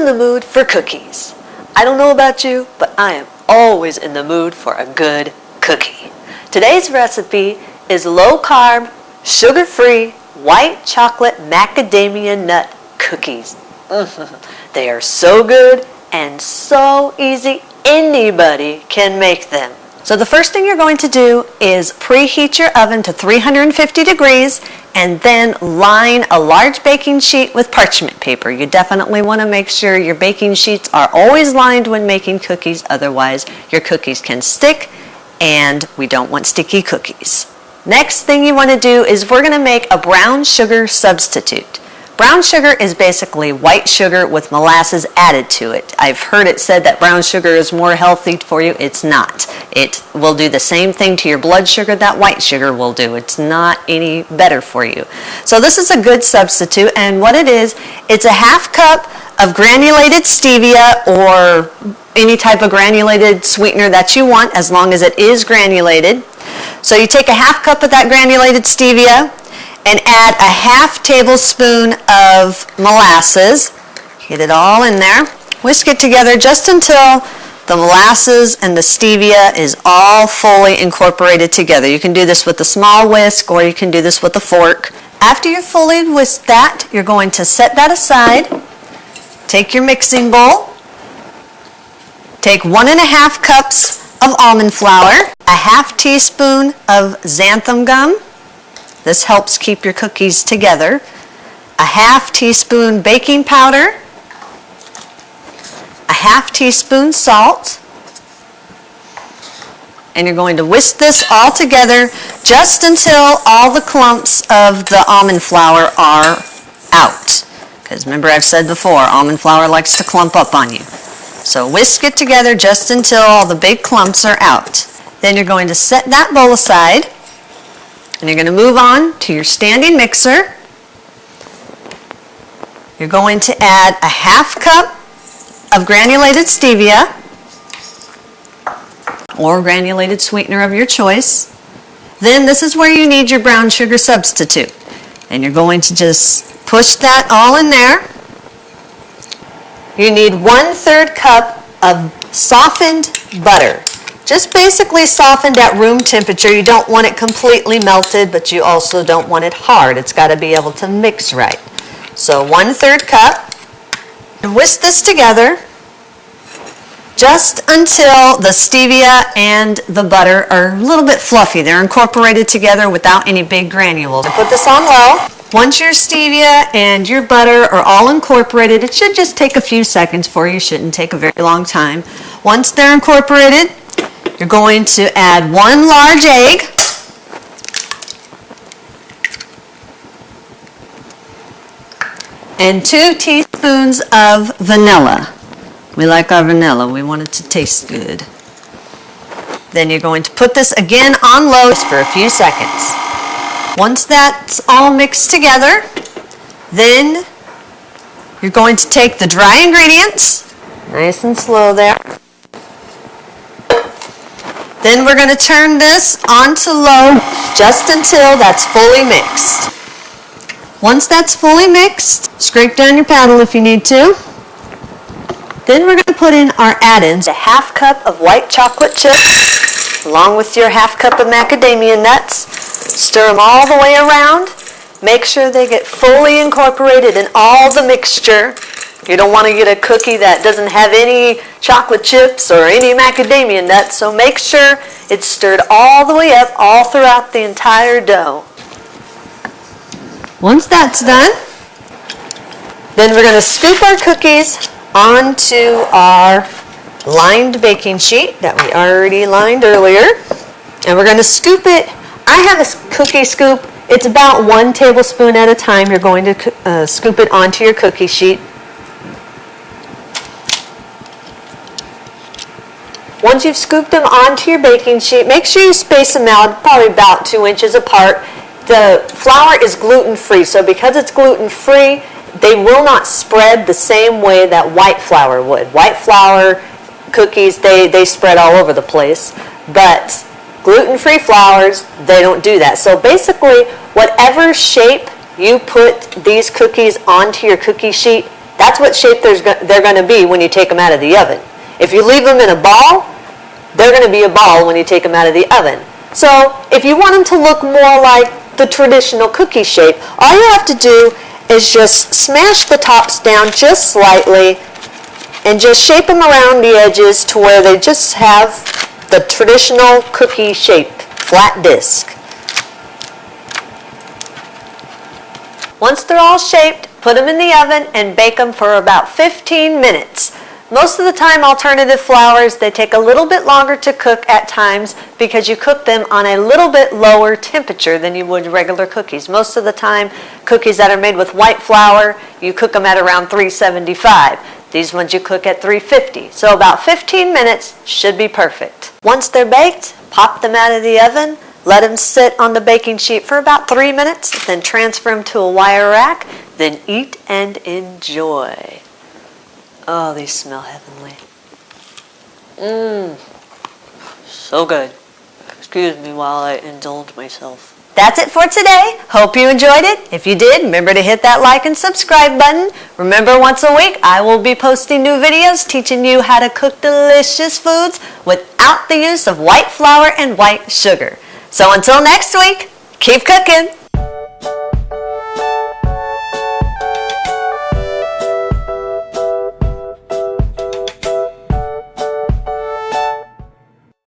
in the mood for cookies. I don't know about you, but I am always in the mood for a good cookie. Today's recipe is low-carb, sugar-free, white chocolate macadamia nut cookies. They are so good and so easy, anybody can make them. So the first thing you're going to do is preheat your oven to 350 degrees and then line a large baking sheet with parchment paper. You definitely want to make sure your baking sheets are always lined when making cookies, otherwise your cookies can stick and we don't want sticky cookies. Next thing you want to do is we're going to make a brown sugar substitute. Brown sugar is basically white sugar with molasses added to it. I've heard it said that brown sugar is more healthy for you. It's not. It will do the same thing to your blood sugar that white sugar will do. It's not any better for you. So this is a good substitute, and what it is, it's a half cup of granulated stevia or any type of granulated sweetener that you want, as long as it is granulated. So you take a half cup of that granulated stevia and add a half tablespoon of molasses. Get it all in there. Whisk it together just until the molasses and the stevia is all fully incorporated together. You can do this with a small whisk or you can do this with a fork. After you've fully whisked that, you're going to set that aside. Take your mixing bowl. Take 1.5 cups of almond flour, a half teaspoon of xanthan gum. This helps keep your cookies together. A half teaspoon baking powder, a half teaspoon salt, and you're going to whisk this all together just until all the clumps of the almond flour are out. Because remember, I've said before, almond flour likes to clump up on you. So whisk it together just until all the big clumps are out. Then you're going to set that bowl aside. And you're going to move on to your standing mixer. You're going to add a half cup of granulated stevia or granulated sweetener of your choice. Then this is where you need your brown sugar substitute. And you're going to just push that all in there. You need 1/3 cup of softened butter. Just basically softened at room temperature. You don't want it completely melted, but you also don't want it hard. It's got to be able to mix right. So 1/3 cup. Whisk this together just until the stevia and the butter are a little bit fluffy. They're incorporated together without any big granules. Put this on low. Once your stevia and your butter are all incorporated, it should just take a few seconds for you. It shouldn't take a very long time. Once they're incorporated, you're going to add 1 large egg, and 2 teaspoons of vanilla. We like our vanilla. We want it to taste good. Then you're going to put this again on low for a few seconds. Once that's all mixed together, then you're going to take the dry ingredients, nice and slow there. Then we're going to turn this onto low just until that's fully mixed. Once that's fully mixed, scrape down your paddle if you need to. Then we're going to put in our add-ins. A half cup of white chocolate chips along with your half cup of macadamia nuts. Stir them all the way around. Make sure they get fully incorporated in all the mixture. You don't want to get a cookie that doesn't have any chocolate chips or any macadamia nuts, so make sure it's stirred all the way up, all throughout the entire dough. Once that's done, then we're going to scoop our cookies onto our lined baking sheet that we already lined earlier. And we're going to scoop it. I have a cookie scoop. It's about 1 tablespoon at a time. You're going to scoop it onto your cookie sheet. Once you've scooped them onto your baking sheet, make sure you space them out probably about 2 inches apart. The flour is gluten-free, so because it's gluten-free, they will not spread the same way that white flour would. White flour cookies, they spread all over the place, but gluten-free flours, they don't do that. So basically, whatever shape you put these cookies onto your cookie sheet, That's what shape they're going to be when you take them out of the oven. If you leave them in a ball, they're going to be a ball when you take them out of the oven. So if you want them to look more like the traditional cookie shape, all you have to do is just smash the tops down just slightly and just shape them around the edges to where they just have the traditional cookie shape, flat disc. Once they're all shaped, put them in the oven and bake them for about 15 minutes. Most of the time, alternative flours, they take a little bit longer to cook at times because you cook them on a little bit lower temperature than you would regular cookies. Most of the time, cookies that are made with white flour, you cook them at around 375. These ones you cook at 350. So about 15 minutes should be perfect. Once they're baked, pop them out of the oven, let them sit on the baking sheet for about 3 minutes, then transfer them to a wire rack, then eat and enjoy. Oh, these smell heavenly. So good. Excuse me while I indulge myself. That's it for today. Hope you enjoyed it. If you did, remember to hit that like and subscribe button. Remember, once a week, I will be posting new videos teaching you how to cook delicious foods without the use of white flour and white sugar. So until next week, keep cooking.